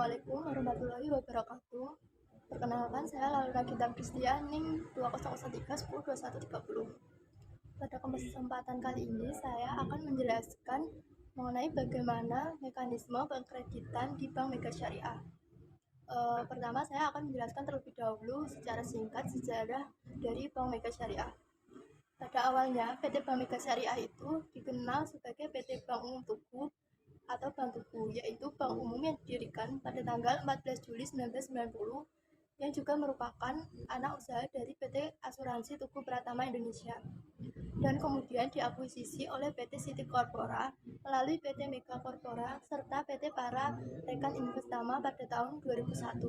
Assalamualaikum warahmatullahi wabarakatuh. Perkenalkan, saya Laura Gita Kristianing 2013 10 21 30. Pada kesempatan kali ini saya akan menjelaskan mengenai bagaimana mekanisme pengkreditan di Bank Mega Syariah. Pertama, saya akan menjelaskan terlebih dahulu secara singkat sejarah dari Bank Mega Syariah. Pada awalnya, PT Bank Mega Syariah itu dikenal sebagai PT Bank Umum Tugu atau Bank Tugu, yaitu bank umum yang didirikan pada tanggal 14 Juli 1990 yang juga merupakan anak usaha dari PT Asuransi Tugu Pratama Indonesia dan kemudian diakuisisi oleh PT City Corpora melalui PT Mega Corpora serta PT Para Rekan Investama pada tahun 2001.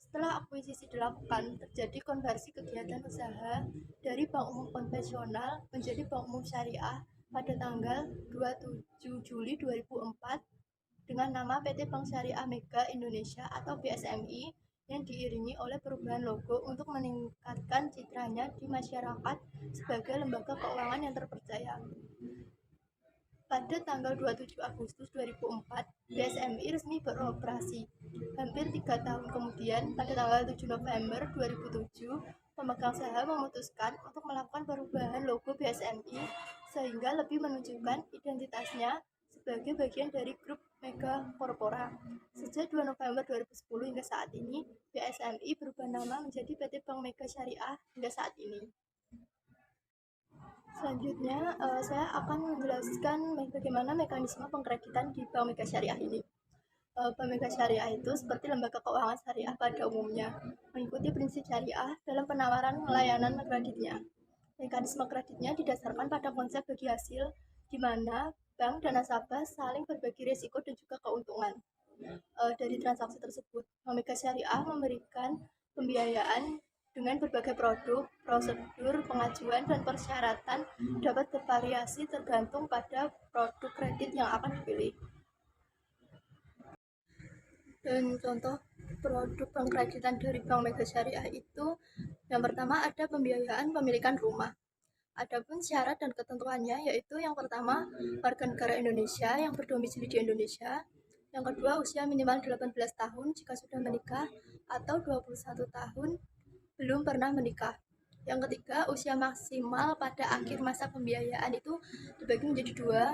Setelah akuisisi dilakukan, terjadi konversi kegiatan usaha dari bank umum konvensional menjadi bank umum syariah pada tanggal 27 Juli 2004 dengan nama PT Bank Syariah Mega Indonesia atau BSMI yang diiringi oleh perubahan logo untuk meningkatkan citranya di masyarakat sebagai lembaga keuangan yang terpercaya. Pada tanggal 27 Agustus 2004, BSMI resmi beroperasi. Hampir 3 tahun kemudian, pada tanggal 7 November 2007, pemegang saham memutuskan untuk melakukan perubahan logo BSMI sehingga lebih menunjukkan identitasnya sebagai bagian dari grup Mega Corpora. Sejak 2 November 2010 hingga saat ini, BSMI berubah nama menjadi PT Bank Mega Syariah hingga saat ini. Selanjutnya, saya akan menjelaskan bagaimana mekanisme pengkreditan di Bank Mega Syariah ini. Bank Mega Syariah itu seperti lembaga keuangan syariah pada umumnya, mengikuti prinsip syariah dalam penawaran layanan kreditnya. Mekanisme kreditnya didasarkan pada konsep bagi hasil, di mana bank dan nasabah saling berbagi risiko dan juga keuntungan. Dari transaksi tersebut, Bank Mega Syariah memberikan pembiayaan dengan berbagai produk, prosedur, pengajuan, dan persyaratan dapat bervariasi tergantung pada produk kredit yang akan dipilih. Dan contoh produk pengkreditan dari Bank Mega Syariah itu yang pertama ada pembiayaan pemilikan rumah. Adapun syarat dan ketentuannya yaitu yang pertama warga negara Indonesia yang berdomisili di Indonesia, yang kedua usia minimal 18 tahun jika sudah menikah atau 21 tahun belum pernah menikah. Yang ketiga, usia maksimal pada akhir masa pembiayaan itu dibagi menjadi dua.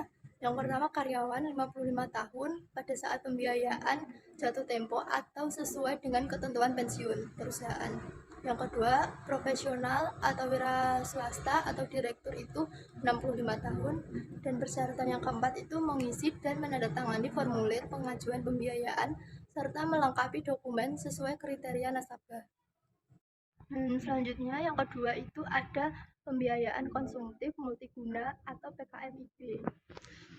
Yang pertama, karyawan 55 tahun pada saat pembiayaan jatuh tempo atau sesuai dengan ketentuan pensiun perusahaan. Yang kedua, profesional atau wira swasta atau direktur itu 65 tahun. Dan persyaratan yang keempat itu mengisi dan menandatangani formulir pengajuan pembiayaan serta melengkapi dokumen sesuai kriteria nasabah. Selanjutnya yang kedua itu ada pembiayaan konsumtif multiguna atau PKMIB.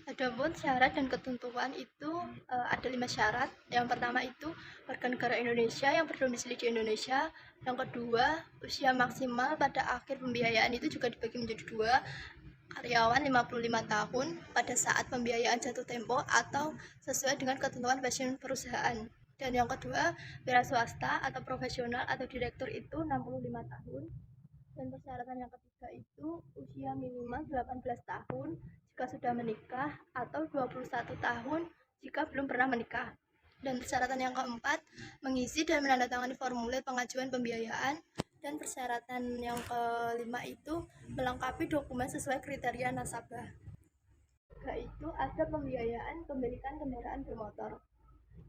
Adapun syarat dan ketentuan itu ada 5 syarat. Yang pertama itu warga negara Indonesia yang berdomisili di Indonesia. Yang kedua, usia maksimal pada akhir pembiayaan itu juga dibagi menjadi dua. Karyawan 55 tahun pada saat pembiayaan jatuh tempo atau sesuai dengan ketentuan pensiun perusahaan. Dan yang kedua, wira swasta atau profesional atau direktur itu 65 tahun. Dan persyaratan yang ketiga itu usia minimal 18 tahun jika sudah menikah atau 21 tahun jika belum pernah menikah. Dan persyaratan yang keempat, mengisi dan menandatangani formulir pengajuan pembiayaan. Dan persyaratan yang kelima itu melengkapi dokumen sesuai kriteria nasabah. Yaitu ada pembiayaan pemilikan kendaraan bermotor.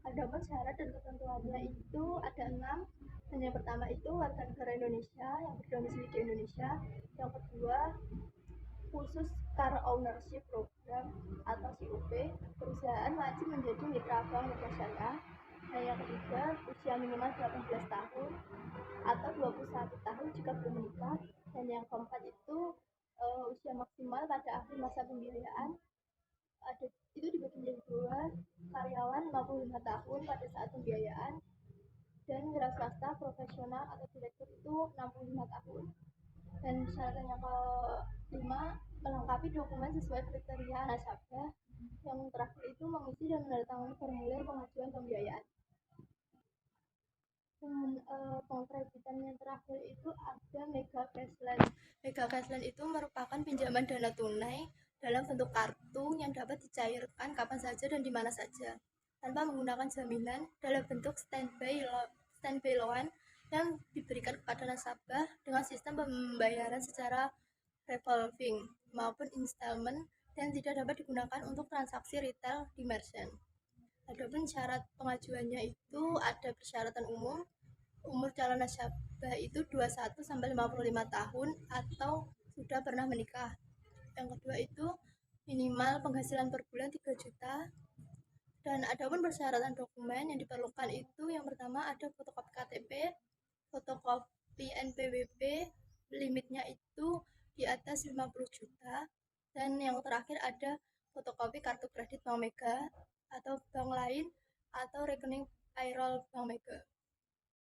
Adapun syarat dan ketentuannya itu ada 6. Dan yang pertama itu warga negara Indonesia yang berdomisili di Indonesia. Yang kedua, khusus car ownership program atau COP, perusahaan wajib menjadi mitra Bank Mega Syariah. Dan yang ketiga, usia minimal 18 tahun atau 21 tahun jika belum menikah. Dan yang keempat itu usia maksimal pada akhir masa pembiayaan itu dibagi menjadi dua, karyawan 55 tahun pada saat pembiayaan dan wira swasta profesional atau direktur itu 65 tahun. Dan syarat yang kelima, melengkapi dokumen sesuai kriteria nasabah. Yang terakhir itu mengisi dan menandatangani formulir pengajuan pembiayaan. Dan pengkreditan yang terakhir itu ada Mega Cashland. Mega Cashland itu merupakan pinjaman dana tunai dalam bentuk kartu yang dapat dicairkan kapan saja dan di mana saja tanpa menggunakan jaminan dalam bentuk standby loan yang diberikan kepada nasabah dengan sistem pembayaran secara revolving maupun installment dan tidak dapat digunakan untuk transaksi retail di merchant. Adapun syarat pengajuannya itu ada persyaratan umum. Umur calon nasabah itu 21 sampai 55 tahun atau sudah pernah menikah. Yang kedua itu minimal penghasilan per bulan 3 juta. Dan adapun persyaratan dokumen yang diperlukan itu yang pertama ada fotokopi KTP, fotokopi NPWP, limitnya itu di atas 50 juta. Dan yang terakhir ada fotokopi kartu kredit Bank Mega atau bank lain atau rekening payroll Bank Mega.